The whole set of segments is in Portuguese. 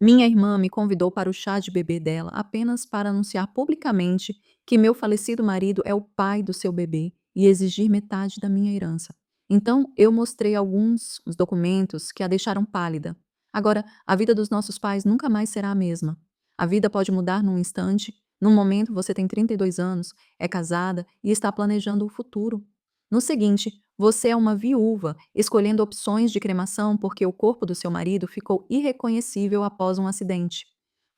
Minha irmã me convidou para o chá de bebê dela apenas para anunciar publicamente que meu falecido marido é o pai do seu bebê e exigir metade da minha herança. Então, eu mostrei alguns os documentos que a deixaram pálida. Agora, a vida dos nossos pais nunca mais será a mesma. A vida pode mudar num instante. Num momento, você tem 32 anos, é casada e está planejando o futuro. No seguinte, você é uma viúva, escolhendo opções de cremação porque o corpo do seu marido ficou irreconhecível após um acidente.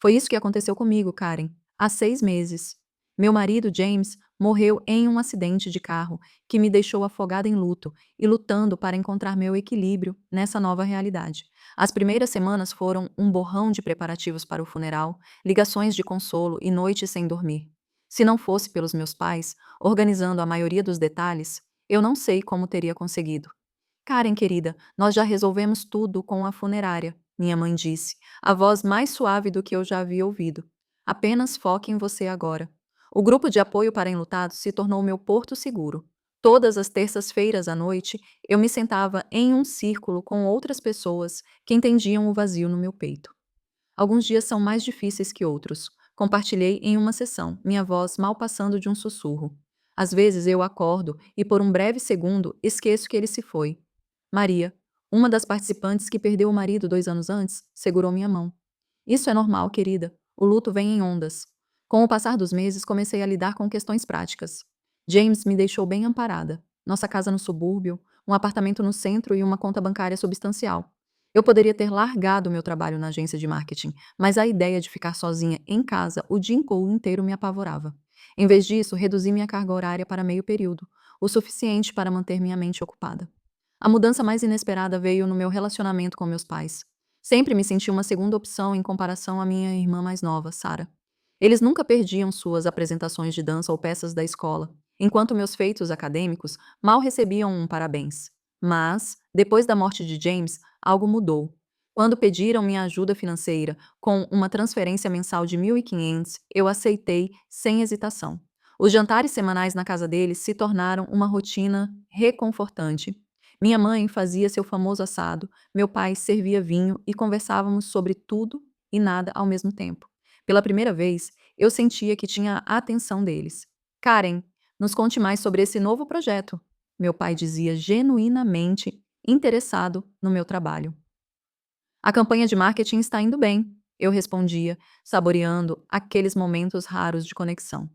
Foi isso que aconteceu comigo, Karen, há 6 meses. Meu marido, James, morreu em um acidente de carro que me deixou afogada em luto e lutando para encontrar meu equilíbrio nessa nova realidade. As primeiras semanas foram um borrão de preparativos para o funeral, ligações de consolo e noites sem dormir. Se não fosse pelos meus pais, organizando a maioria dos detalhes, eu não sei como teria conseguido. Karen, querida, nós já resolvemos tudo com a funerária, minha mãe disse, a voz mais suave do que eu já havia ouvido. Apenas foque em você agora. O grupo de apoio para enlutados se tornou meu porto seguro. Todas as terças-feiras à noite, eu me sentava em um círculo com outras pessoas que entendiam o vazio no meu peito. Alguns dias são mais difíceis que outros. Compartilhei em uma sessão, minha voz mal passando de um sussurro. Às vezes eu acordo e, por um breve segundo, esqueço que ele se foi. Maria, uma das participantes que perdeu o marido 2 anos antes, segurou minha mão. Isso é normal, querida. O luto vem em ondas. Com o passar dos meses, comecei a lidar com questões práticas. James me deixou bem amparada. Nossa casa no subúrbio, um apartamento no centro e uma conta bancária substancial. Eu poderia ter largado meu trabalho na agência de marketing, mas a ideia de ficar sozinha em casa o dia inteiro me apavorava. Em vez disso, reduzi minha carga horária para meio período, o suficiente para manter minha mente ocupada. A mudança mais inesperada veio no meu relacionamento com meus pais. Sempre me senti uma segunda opção em comparação à minha irmã mais nova, Sarah. Eles nunca perdiam suas apresentações de dança ou peças da escola, enquanto meus feitos acadêmicos mal recebiam um parabéns. Mas, depois da morte de James, algo mudou. Quando pediram minha ajuda financeira, com uma transferência mensal de 1.500, eu aceitei sem hesitação. Os jantares semanais na casa deles se tornaram uma rotina reconfortante. Minha mãe fazia seu famoso assado, meu pai servia vinho e conversávamos sobre tudo e nada ao mesmo tempo. Pela primeira vez, eu sentia que tinha a atenção deles. Karen, nos conte mais sobre esse novo projeto. Meu pai dizia genuinamente interessado no meu trabalho. A campanha de marketing está indo bem, eu respondia, saboreando aqueles momentos raros de conexão.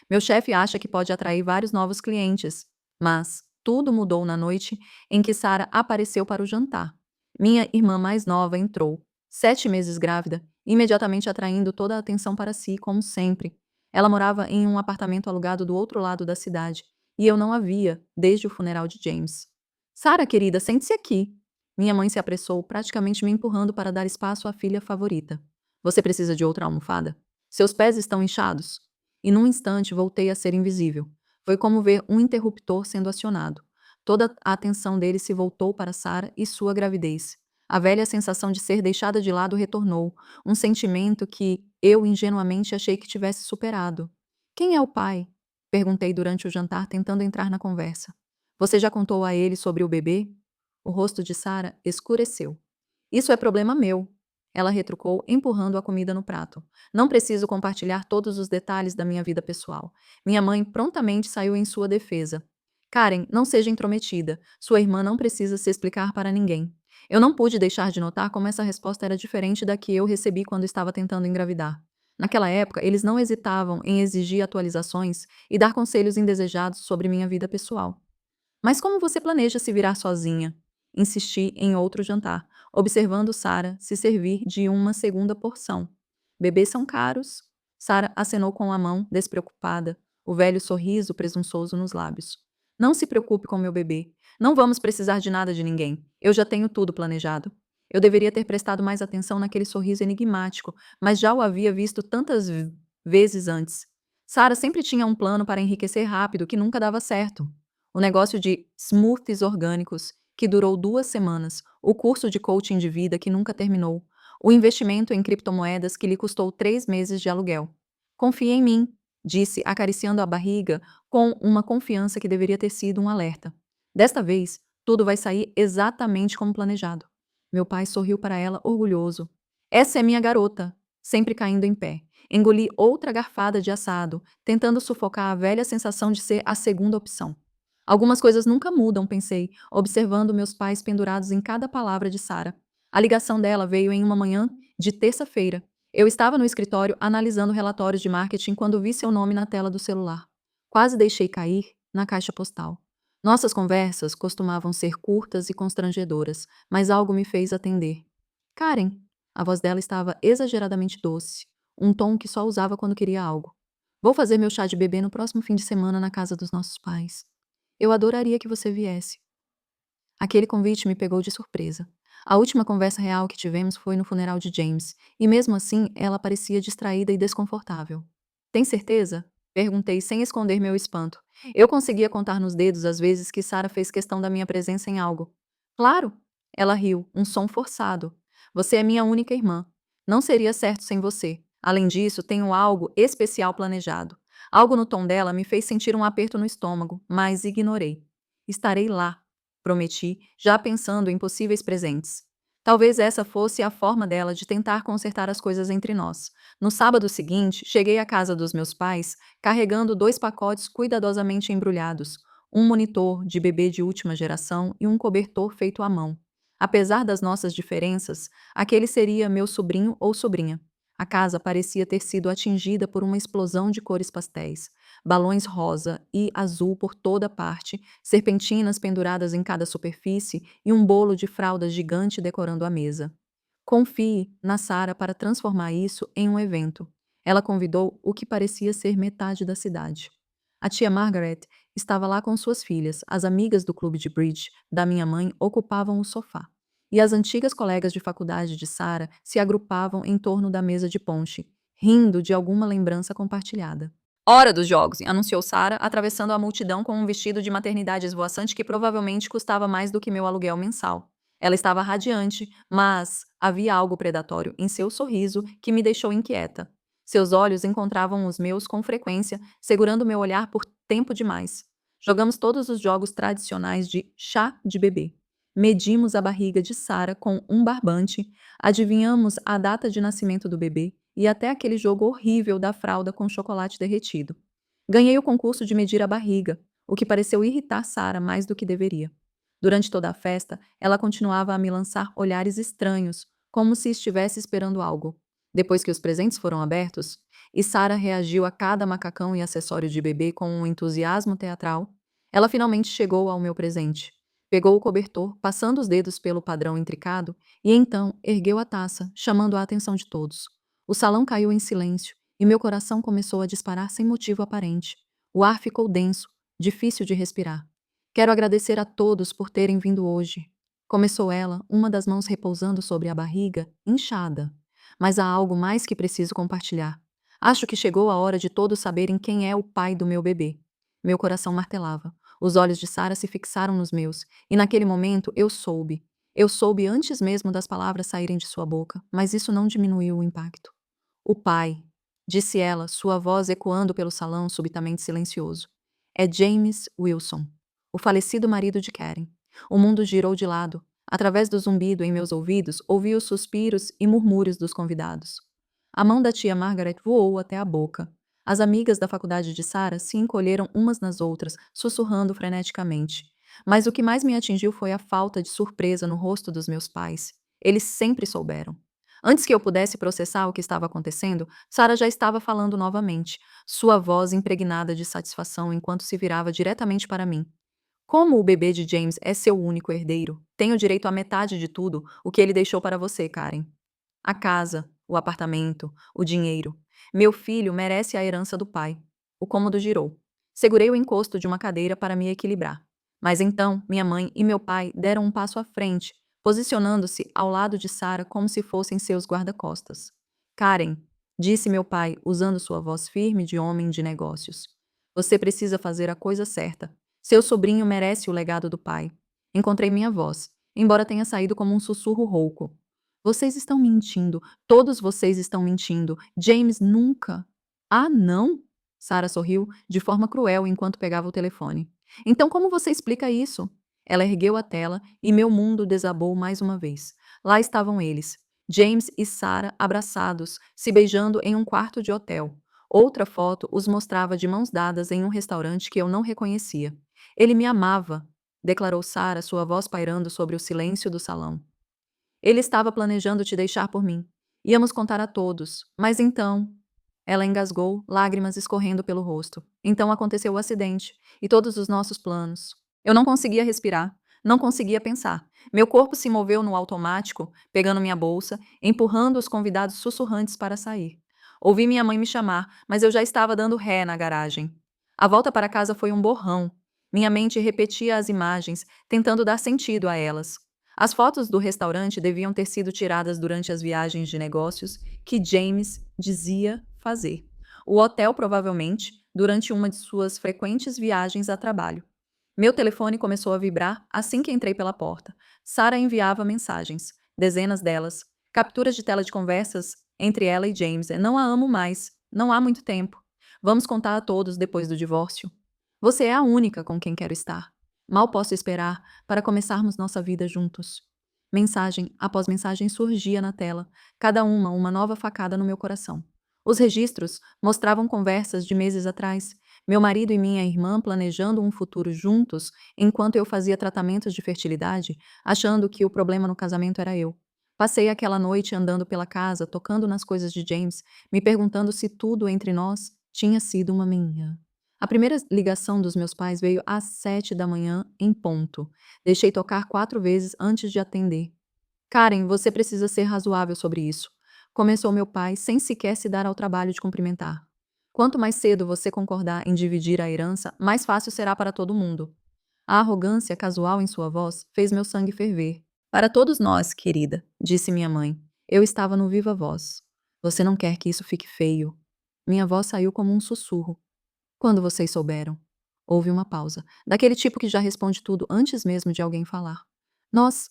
Meu chefe acha que pode atrair vários novos clientes, mas tudo mudou na noite em que Sara apareceu para o jantar. Minha irmã mais nova entrou, 7 meses grávida, imediatamente atraindo toda a atenção para si, como sempre. Ela morava em um apartamento alugado do outro lado da cidade, e eu não a via desde o funeral de James. Sara, querida, sente-se aqui. Minha mãe se apressou, praticamente me empurrando para dar espaço à filha favorita. Você precisa de outra almofada? Seus pés estão inchados? E num instante voltei a ser invisível. Foi como ver um interruptor sendo acionado. Toda a atenção dele se voltou para Sara e sua gravidez. A velha sensação de ser deixada de lado retornou, um sentimento que eu ingenuamente achei que tivesse superado. Quem é o pai? Perguntei durante o jantar, tentando entrar na conversa. Você já contou a ele sobre o bebê? O rosto de Sara escureceu. Isso é problema meu, ela retrucou, empurrando a comida no prato. Não preciso compartilhar todos os detalhes da minha vida pessoal. Minha mãe prontamente saiu em sua defesa. Karen, não seja intrometida. Sua irmã não precisa se explicar para ninguém. Eu não pude deixar de notar como essa resposta era diferente da que eu recebi quando estava tentando engravidar. Naquela época, eles não hesitavam em exigir atualizações e dar conselhos indesejados sobre minha vida pessoal. Mas como você planeja se virar sozinha? Insisti em outro jantar, observando Sara se servir de uma segunda porção. Bebês são caros. Sara acenou com a mão, despreocupada, o velho sorriso presunçoso nos lábios. Não se preocupe com meu bebê. Não vamos precisar de nada de ninguém. Eu já tenho tudo planejado. Eu deveria ter prestado mais atenção naquele sorriso enigmático, mas já o havia visto tantas vezes antes. Sara sempre tinha um plano para enriquecer rápido que nunca dava certo. O negócio de smoothies orgânicos, que durou 2 semanas, o curso de coaching de vida que nunca terminou, o investimento em criptomoedas que lhe custou 3 meses de aluguel. Confie em mim, disse, acariciando a barriga com uma confiança que deveria ter sido um alerta. Desta vez, tudo vai sair exatamente como planejado. Meu pai sorriu para ela orgulhoso. Essa é minha garota, sempre caindo em pé. Engoli outra garfada de assado, tentando sufocar a velha sensação de ser a segunda opção. Algumas coisas nunca mudam, pensei, observando meus pais pendurados em cada palavra de Sara. A ligação dela veio em uma manhã de terça-feira. Eu estava no escritório analisando relatórios de marketing quando vi seu nome na tela do celular. Quase deixei cair na caixa postal. Nossas conversas costumavam ser curtas e constrangedoras, mas algo me fez atender. Karen, a voz dela estava exageradamente doce, um tom que só usava quando queria algo. Vou fazer meu chá de bebê no próximo fim de semana na casa dos nossos pais. Eu adoraria que você viesse. Aquele convite me pegou de surpresa. A última conversa real que tivemos foi no funeral de James, e mesmo assim ela parecia distraída e desconfortável. Tem certeza? Perguntei sem esconder meu espanto. Eu conseguia contar nos dedos as vezes que Sarah fez questão da minha presença em algo. Claro! Ela riu, um som forçado. Você é minha única irmã. Não seria certo sem você. Além disso, tenho algo especial planejado. Algo no tom dela me fez sentir um aperto no estômago, mas ignorei. Estarei lá, prometi, já pensando em possíveis presentes. Talvez essa fosse a forma dela de tentar consertar as coisas entre nós. No sábado seguinte, cheguei à casa dos meus pais carregando 2 pacotes cuidadosamente embrulhados, um monitor de bebê de última geração e um cobertor feito à mão. Apesar das nossas diferenças, aquele seria meu sobrinho ou sobrinha. A casa parecia ter sido atingida por uma explosão de cores pastéis, balões rosa e azul por toda parte, serpentinas penduradas em cada superfície e um bolo de fralda gigante decorando a mesa. Confie na Sarah para transformar isso em um evento. Ela convidou o que parecia ser metade da cidade. A tia Margaret estava lá com suas filhas, as amigas do clube de bridge da minha mãe ocupavam o sofá. E as antigas colegas de faculdade de Sarah se agrupavam em torno da mesa de ponche, rindo de alguma lembrança compartilhada. Hora dos jogos, anunciou Sarah, atravessando a multidão com um vestido de maternidade esvoaçante que provavelmente custava mais do que meu aluguel mensal. Ela estava radiante, mas havia algo predatório em seu sorriso que me deixou inquieta. Seus olhos encontravam os meus com frequência, segurando meu olhar por tempo demais. Jogamos todos os jogos tradicionais de chá de bebê. Medimos a barriga de Sarah com um barbante, adivinhamos a data de nascimento do bebê e até aquele jogo horrível da fralda com chocolate derretido. Ganhei o concurso de medir a barriga, o que pareceu irritar Sarah mais do que deveria. Durante toda a festa, ela continuava a me lançar olhares estranhos, como se estivesse esperando algo. Depois que os presentes foram abertos, e Sarah reagiu a cada macacão e acessório de bebê com um entusiasmo teatral, ela finalmente chegou ao meu presente. Pegou o cobertor, passando os dedos pelo padrão intricado, e então ergueu a taça, chamando a atenção de todos. O salão caiu em silêncio, e meu coração começou a disparar sem motivo aparente. O ar ficou denso, difícil de respirar. Quero agradecer a todos por terem vindo hoje. Começou ela, uma das mãos repousando sobre a barriga, inchada. Mas há algo mais que preciso compartilhar. Acho que chegou a hora de todos saberem quem é o pai do meu bebê. Meu coração martelava. Os olhos de Sarah se fixaram nos meus, e naquele momento eu soube. Eu soube antes mesmo das palavras saírem de sua boca, mas isso não diminuiu o impacto. O pai, disse ela, sua voz ecoando pelo salão subitamente silencioso. É James Wilson, o falecido marido de Karen. O mundo girou de lado. Através do zumbido em meus ouvidos, ouvi os suspiros e murmúrios dos convidados. A mão da tia Margaret voou até a boca. As amigas da faculdade de Sarah se encolheram umas nas outras, sussurrando freneticamente. Mas o que mais me atingiu foi a falta de surpresa no rosto dos meus pais. Eles sempre souberam. Antes que eu pudesse processar o que estava acontecendo, Sarah já estava falando novamente, sua voz impregnada de satisfação enquanto se virava diretamente para mim. Como o bebê de James é seu único herdeiro, tenho direito à metade de tudo o que ele deixou para você, Karen. A casa, o apartamento, o dinheiro. Meu filho merece a herança do pai. O cômodo girou. Segurei o encosto de uma cadeira para me equilibrar. Mas então, minha mãe e meu pai deram um passo à frente, posicionando-se ao lado de Sarah como se fossem seus guarda-costas. Karen, disse meu pai, usando sua voz firme de homem de negócios. Você precisa fazer a coisa certa. Seu sobrinho merece o legado do pai. Encontrei minha voz, embora tenha saído como um sussurro rouco. Vocês estão mentindo. Todos vocês estão mentindo. James nunca. Ah, não? Sarah sorriu de forma cruel enquanto pegava o telefone. Então, como você explica isso? Ela ergueu a tela e meu mundo desabou mais uma vez. Lá estavam eles. James e Sarah abraçados, se beijando em um quarto de hotel. Outra foto os mostrava de mãos dadas em um restaurante que eu não reconhecia. Ele me amava, declarou Sarah, sua voz pairando sobre o silêncio do salão. Ele estava planejando te deixar por mim. Íamos contar a todos, mas então. Ela engasgou, lágrimas escorrendo pelo rosto. Então aconteceu o acidente e todos os nossos planos. Eu não conseguia respirar, não conseguia pensar. Meu corpo se moveu no automático, pegando minha bolsa, empurrando os convidados sussurrantes para sair. Ouvi minha mãe me chamar, mas eu já estava dando ré na garagem. A volta para casa foi um borrão. Minha mente repetia as imagens, tentando dar sentido a elas. As fotos do restaurante deviam ter sido tiradas durante as viagens de negócios que James dizia fazer. O hotel, provavelmente, durante uma de suas frequentes viagens a trabalho. Meu telefone começou a vibrar assim que entrei pela porta. Sarah enviava mensagens, dezenas delas, capturas de tela de conversas entre ela e James. Não a amo mais, não há muito tempo. Vamos contar a todos depois do divórcio. Você é a única com quem quero estar. Mal posso esperar para começarmos nossa vida juntos. Mensagem após mensagem surgia na tela, cada uma nova facada no meu coração. Os registros mostravam conversas de meses atrás, meu marido e minha irmã planejando um futuro juntos, enquanto eu fazia tratamentos de fertilidade, achando que o problema no casamento era eu. Passei aquela noite andando pela casa, tocando nas coisas de James, me perguntando se tudo entre nós tinha sido uma minha. A primeira ligação dos meus pais veio às 7 da manhã, em ponto. Deixei tocar 4 vezes antes de atender. Karen, você precisa ser razoável sobre isso. Começou meu pai, sem sequer se dar ao trabalho de cumprimentar. Quanto mais cedo você concordar em dividir a herança, mais fácil será para todo mundo. A arrogância casual em sua voz fez meu sangue ferver. Para todos nós, querida, disse minha mãe. Eu estava no viva voz. Você não quer que isso fique feio. Minha voz saiu como um sussurro. Quando vocês souberam? Houve uma pausa, daquele tipo que já responde tudo antes mesmo de alguém falar. Nós,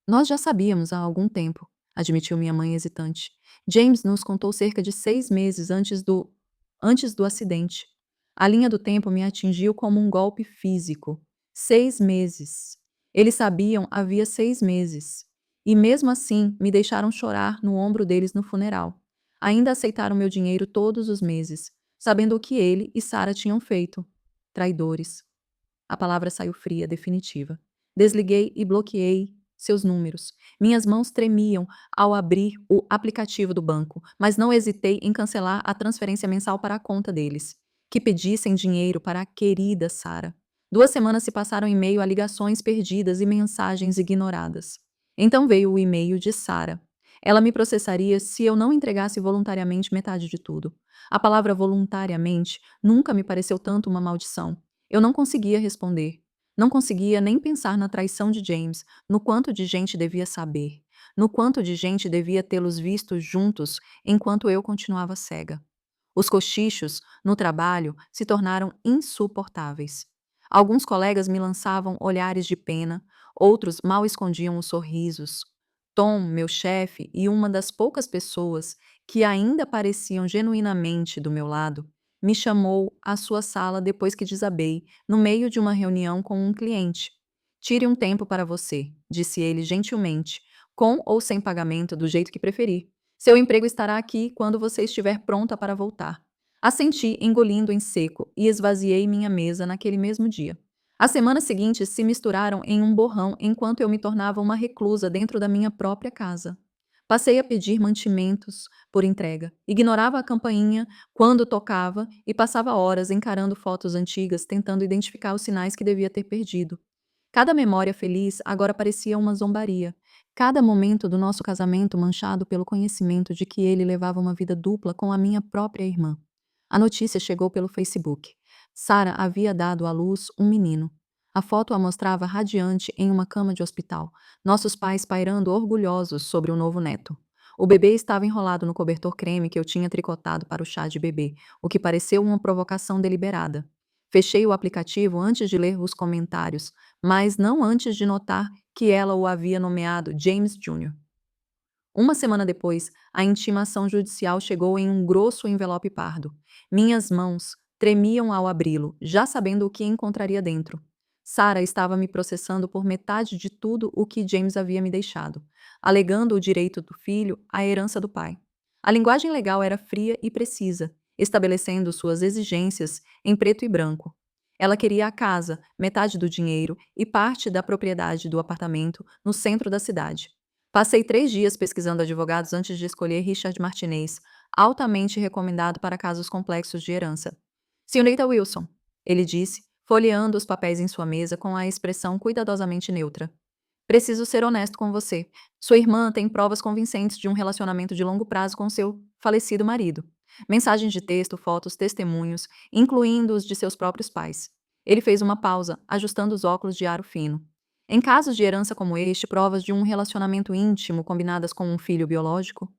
nós já sabíamos há algum tempo, admitiu minha mãe hesitante. James nos contou cerca de 6 meses antes do acidente. A linha do tempo me atingiu como um golpe físico. 6 meses. Eles sabiam havia 6 meses. E mesmo assim, me deixaram chorar no ombro deles no funeral. Ainda aceitaram meu dinheiro todos os meses, sabendo o que ele e Sarah tinham feito. Traidores. A palavra saiu fria, definitiva. Desliguei e bloqueei seus números. Minhas mãos tremiam ao abrir o aplicativo do banco, mas não hesitei em cancelar a transferência mensal para a conta deles, que pedissem dinheiro para a querida Sarah. 2 semanas se passaram em meio a ligações perdidas e mensagens ignoradas. Então veio o e-mail de Sarah. Ela me processaria se eu não entregasse voluntariamente metade de tudo. A palavra voluntariamente nunca me pareceu tanto uma maldição. Eu não conseguia responder. Não conseguia nem pensar na traição de James, no quanto de gente devia saber, no quanto de gente devia tê-los visto juntos enquanto eu continuava cega. Os cochichos, no trabalho, se tornaram insuportáveis. Alguns colegas me lançavam olhares de pena, outros mal escondiam os sorrisos. Tom, meu chefe, e uma das poucas pessoas que ainda pareciam genuinamente do meu lado, me chamou à sua sala depois que desabei, no meio de uma reunião com um cliente. Tire um tempo para você, disse ele gentilmente, com ou sem pagamento, do jeito que preferir. Seu emprego estará aqui quando você estiver pronta para voltar. Assenti, engolindo em seco, e esvaziei minha mesa naquele mesmo dia. As semanas seguintes se misturaram em um borrão enquanto eu me tornava uma reclusa dentro da minha própria casa. Passei a pedir mantimentos por entrega, ignorava a campainha quando tocava e passava horas encarando fotos antigas tentando identificar os sinais que devia ter perdido. Cada memória feliz agora parecia uma zombaria. Cada momento do nosso casamento manchado pelo conhecimento de que ele levava uma vida dupla com a minha própria irmã. A notícia chegou pelo Facebook. Sarah havia dado à luz um menino. A foto a mostrava radiante em uma cama de hospital, nossos pais pairando orgulhosos sobre o novo neto. O bebê estava enrolado no cobertor creme que eu tinha tricotado para o chá de bebê, o que pareceu uma provocação deliberada. Fechei o aplicativo antes de ler os comentários, mas não antes de notar que ela o havia nomeado James Jr. Uma semana depois, a intimação judicial chegou em um grosso envelope pardo. Minhas mãos tremiam ao abri-lo, já sabendo o que encontraria dentro. Sarah estava me processando por metade de tudo o que James havia me deixado, alegando o direito do filho à herança do pai. A linguagem legal era fria e precisa, estabelecendo suas exigências em preto e branco. Ela queria a casa, metade do dinheiro e parte da propriedade do apartamento no centro da cidade. Passei 3 dias pesquisando advogados antes de escolher Richard Martinez, altamente recomendado para casos complexos de herança. Senhorita Wilson, ele disse, folheando os papéis em sua mesa com a expressão cuidadosamente neutra. Preciso ser honesto com você. Sua irmã tem provas convincentes de um relacionamento de longo prazo com seu falecido marido. Mensagens de texto, fotos, testemunhos, incluindo os de seus próprios pais. Ele fez uma pausa, ajustando os óculos de aro fino. Em casos de herança como este, provas de um relacionamento íntimo combinadas com um filho biológico?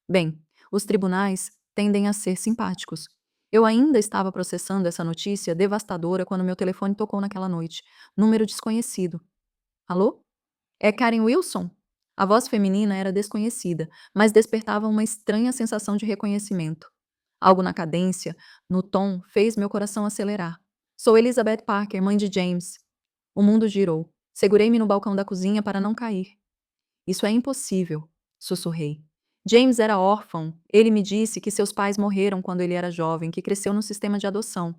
Bem, os tribunais tendem a ser simpáticos. Eu ainda estava processando essa notícia devastadora quando meu telefone tocou naquela noite. Número desconhecido. Alô? É Karen Wilson? A voz feminina era desconhecida, mas despertava uma estranha sensação de reconhecimento. Algo na cadência, no tom, fez meu coração acelerar. Sou Elizabeth Parker, mãe de James. O mundo girou. Segurei-me no balcão da cozinha para não cair. Isso é impossível, sussurrei. James era órfão. Ele me disse que seus pais morreram quando ele era jovem, que cresceu no sistema de adoção.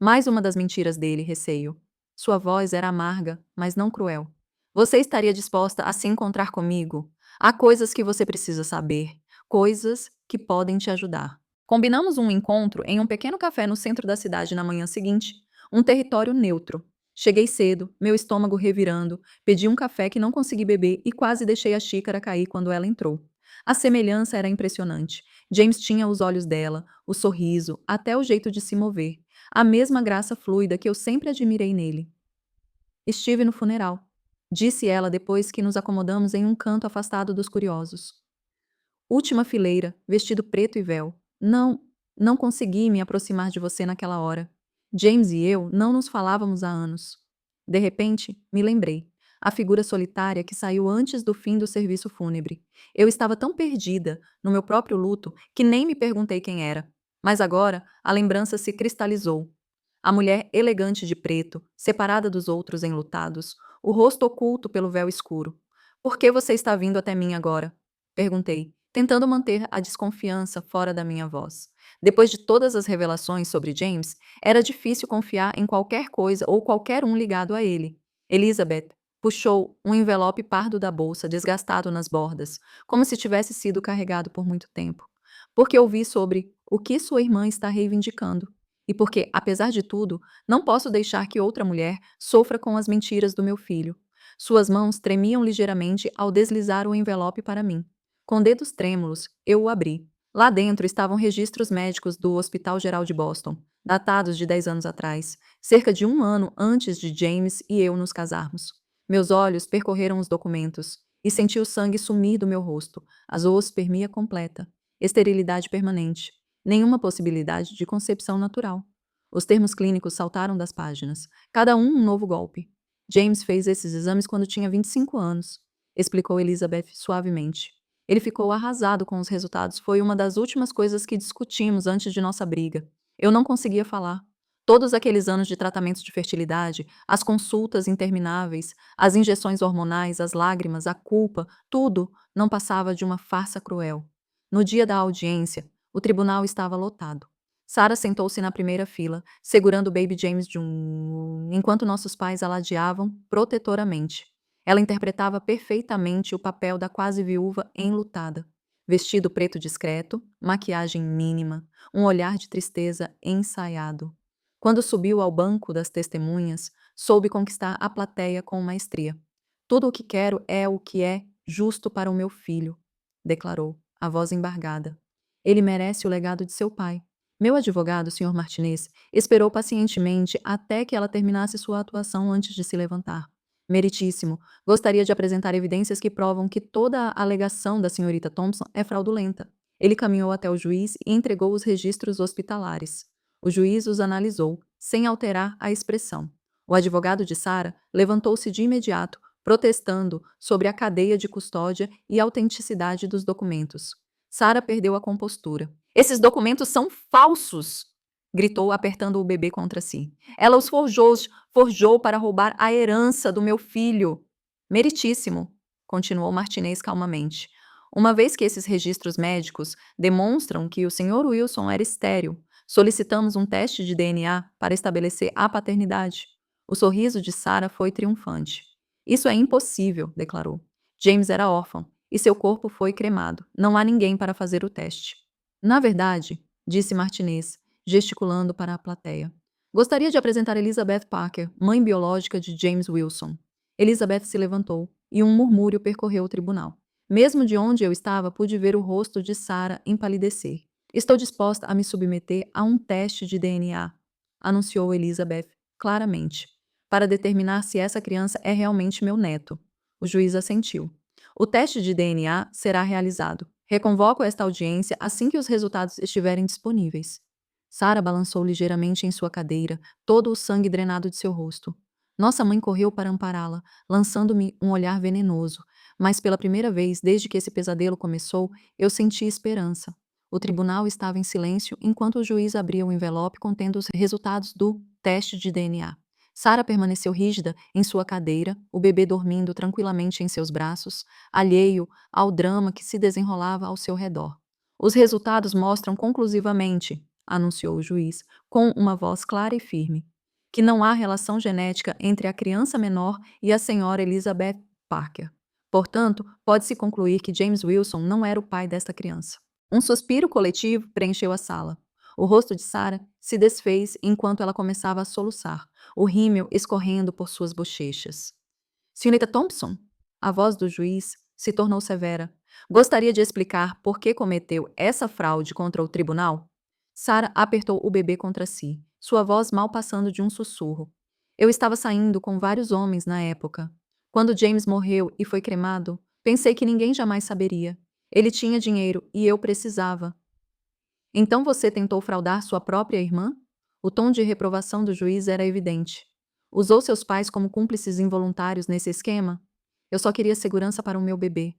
Mais uma das mentiras dele, receio. Sua voz era amarga, mas não cruel. Você estaria disposta a se encontrar comigo? Há coisas que você precisa saber, coisas que podem te ajudar. Combinamos um encontro em um pequeno café no centro da cidade na manhã seguinte, um território neutro. Cheguei cedo, meu estômago revirando, pedi um café que não consegui beber e quase deixei a xícara cair quando ela entrou. A semelhança era impressionante. James tinha os olhos dela, o sorriso, até o jeito de se mover. A mesma graça fluida que eu sempre admirei nele. Estive no funeral, disse ela depois que nos acomodamos em um canto afastado dos curiosos. Última fileira, vestido preto e véu. Não consegui me aproximar de você naquela hora. James e eu não nos falávamos há anos. De repente, me lembrei. A figura solitária que saiu antes do fim do serviço fúnebre. Eu estava tão perdida, no meu próprio luto, que nem me perguntei quem era. Mas agora, a lembrança se cristalizou. A mulher elegante de preto, separada dos outros enlutados, o rosto oculto pelo véu escuro. Por que você está vindo até mim agora? Perguntei, tentando manter a desconfiança fora da minha voz. Depois de todas as revelações sobre James, era difícil confiar em qualquer coisa ou qualquer um ligado a ele. Elizabeth puxou um envelope pardo da bolsa, desgastado nas bordas, como se tivesse sido carregado por muito tempo. Porque ouvi sobre o que sua irmã está reivindicando. E porque, apesar de tudo, não posso deixar que outra mulher sofra com as mentiras do meu filho. Suas mãos tremiam ligeiramente ao deslizar o envelope para mim. Com dedos trêmulos, eu o abri. Lá dentro estavam registros médicos do Hospital Geral de Boston, datados de 10 anos atrás, cerca de um ano antes de James e eu nos casarmos. Meus olhos percorreram os documentos e senti o sangue sumir do meu rosto, a zoospermia completa, esterilidade permanente, nenhuma possibilidade de concepção natural. Os termos clínicos saltaram das páginas, cada um novo golpe. James fez esses exames quando tinha 25 anos, explicou Elizabeth suavemente. Ele ficou arrasado com os resultados. Foi uma das últimas coisas que discutimos antes de nossa briga. Eu não conseguia falar. Todos aqueles anos de tratamentos de fertilidade, as consultas intermináveis, as injeções hormonais, as lágrimas, a culpa, tudo não passava de uma farsa cruel. No dia da audiência, o tribunal estava lotado. Sarah sentou-se na primeira fila, segurando o baby James enquanto nossos pais a ladeavam protetoramente. Ela interpretava perfeitamente o papel da quase viúva enlutada. Vestido preto discreto, maquiagem mínima, um olhar de tristeza ensaiado. Quando subiu ao banco das testemunhas, soube conquistar a plateia com maestria. Tudo o que quero é o que é justo para o meu filho, declarou, a voz embargada. Ele merece o legado de seu pai. Meu advogado, Sr. Martinez, esperou pacientemente até que ela terminasse sua atuação antes de se levantar. Meritíssimo. Gostaria de apresentar evidências que provam que toda a alegação da senhorita Thompson é fraudulenta. Ele caminhou até o juiz e entregou os registros hospitalares. O juiz os analisou, sem alterar a expressão. O advogado de Sarah levantou-se de imediato, protestando sobre a cadeia de custódia e a autenticidade dos documentos. Sarah perdeu a compostura. Esses documentos são falsos! gritou, apertando o bebê contra si. Ela os forjou para roubar a herança do meu filho. Meritíssimo, continuou Martinez calmamente. Uma vez que esses registros médicos demonstram que o Sr. Wilson era estéril, solicitamos um teste de DNA para estabelecer a paternidade. O sorriso de Sarah foi triunfante. Isso é impossível, declarou. James era órfão e seu corpo foi cremado. Não há ninguém para fazer o teste. Na verdade, disse Martinez, gesticulando para a plateia. Gostaria de apresentar Elizabeth Parker, mãe biológica de James Wilson. Elizabeth se levantou e um murmúrio percorreu o tribunal. Mesmo de onde eu estava, pude ver o rosto de Sarah empalidecer. Estou disposta a me submeter a um teste de DNA, anunciou Elizabeth claramente, para determinar se essa criança é realmente meu neto. O juiz assentiu. O teste de DNA será realizado. Reconvoco esta audiência assim que os resultados estiverem disponíveis. Sarah balançou ligeiramente em sua cadeira, todo o sangue drenado de seu rosto. Nossa mãe correu para ampará-la, lançando-me um olhar venenoso, mas pela primeira vez desde que esse pesadelo começou, eu senti esperança. O tribunal estava em silêncio enquanto o juiz abria o envelope contendo os resultados do teste de DNA. Sarah permaneceu rígida em sua cadeira, o bebê dormindo tranquilamente em seus braços, alheio ao drama que se desenrolava ao seu redor. Os resultados mostram conclusivamente, anunciou o juiz, com uma voz clara e firme, que não há relação genética entre a criança menor e a senhora Elizabeth Parker. Portanto, pode-se concluir que James Wilson não era o pai desta criança. Um suspiro coletivo preencheu a sala. O rosto de Sarah se desfez enquanto ela começava a soluçar, o rímel escorrendo por suas bochechas. Senhorita Thompson, a voz do juiz se tornou severa. Gostaria de explicar por que cometeu essa fraude contra o tribunal? Sarah apertou o bebê contra si, sua voz mal passando de um sussurro. Eu estava saindo com vários homens na época. Quando James morreu e foi cremado, pensei que ninguém jamais saberia. Ele tinha dinheiro e eu precisava. Então você tentou fraudar sua própria irmã? O tom de reprovação do juiz era evidente. Usou seus pais como cúmplices involuntários nesse esquema? Eu só queria segurança para o meu bebê,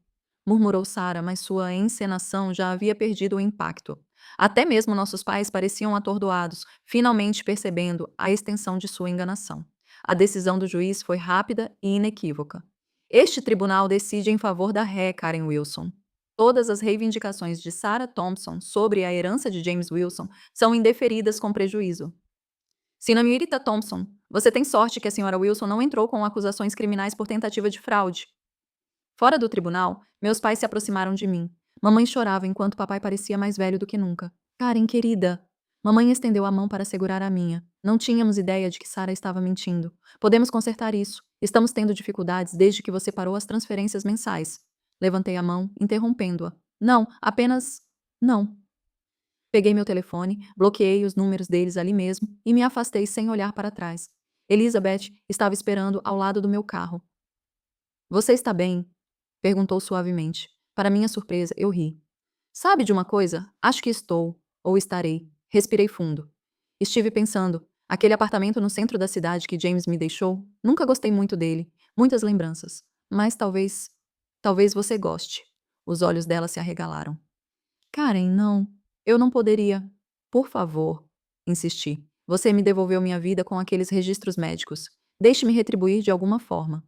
murmurou Sarah, mas sua encenação já havia perdido o impacto. Até mesmo nossos pais pareciam atordoados, finalmente percebendo a extensão de sua enganação. A decisão do juiz foi rápida e inequívoca. Este tribunal decide em favor da ré, Karen Wilson. Todas as reivindicações de Sarah Thompson sobre a herança de James Wilson são indeferidas com prejuízo. Senhorita Thompson, você tem sorte que a senhora Wilson não entrou com acusações criminais por tentativa de fraude. Fora do tribunal, meus pais se aproximaram de mim. Mamãe chorava enquanto papai parecia mais velho do que nunca. Karen, querida. Mamãe estendeu a mão para segurar a minha. Não tínhamos ideia de que Sarah estava mentindo. Podemos consertar isso. Estamos tendo dificuldades desde que você parou as transferências mensais. Levantei a mão, interrompendo-a. Não, apenas... Não. Peguei meu telefone, bloqueei os números deles ali mesmo e me afastei sem olhar para trás. Elizabeth estava esperando ao lado do meu carro. Você está bem? Perguntou suavemente. Para minha surpresa, eu ri. Sabe de uma coisa? Acho que estou, ou estarei. Respirei fundo. Estive pensando, aquele apartamento no centro da cidade que James me deixou, nunca gostei muito dele, muitas lembranças. Mas talvez você goste. Os olhos dela se arregalaram. Karen, não. Eu não poderia. Por favor, insisti. Você me devolveu minha vida com aqueles registros médicos. Deixe-me retribuir de alguma forma.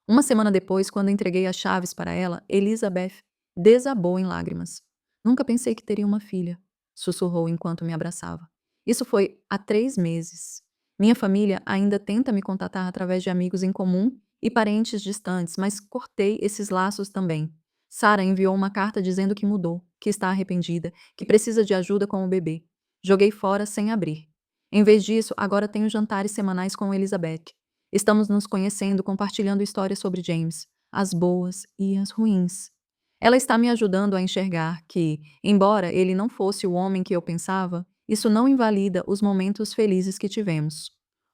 Uma semana depois, quando entreguei as chaves para ela, Elizabeth desabou em lágrimas. Nunca pensei que teria uma filha, sussurrou enquanto me abraçava. Isso foi há 3 meses. Minha família ainda tenta me contatar através de amigos em comum e parentes distantes, mas cortei esses laços também. Sarah enviou uma carta dizendo que mudou, que está arrependida, que precisa de ajuda com o bebê. Joguei fora sem abrir. Em vez disso, agora tenho jantares semanais com Elizabeth. Estamos nos conhecendo, compartilhando histórias sobre James, as boas e as ruins. Ela está me ajudando a enxergar que, embora ele não fosse o homem que eu pensava, isso não invalida os momentos felizes que tivemos.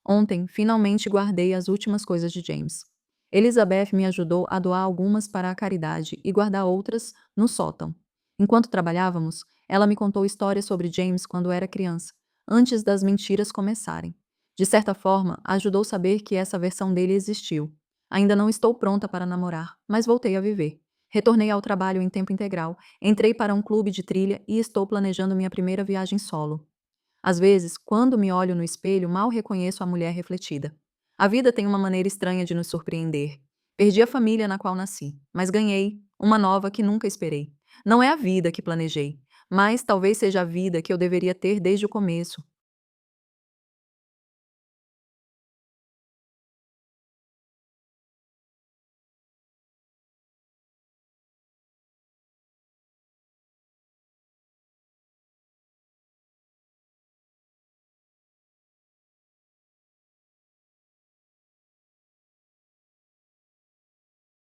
Ontem, finalmente guardei as últimas coisas de James. Elizabeth me ajudou a doar algumas para a caridade e guardar outras no sótão. Enquanto trabalhávamos, ela me contou histórias sobre James quando era criança, antes das mentiras começarem. De certa forma, ajudou a saber que essa versão dele existiu. Ainda não estou pronta para namorar, mas voltei a viver. Retornei ao trabalho em tempo integral, entrei para um clube de trilha e estou planejando minha primeira viagem solo. Às vezes, quando me olho no espelho, mal reconheço a mulher refletida. A vida tem uma maneira estranha de nos surpreender. Perdi a família na qual nasci, mas ganhei uma nova que nunca esperei. Não é a vida que planejei, mas talvez seja a vida que eu deveria ter desde o começo.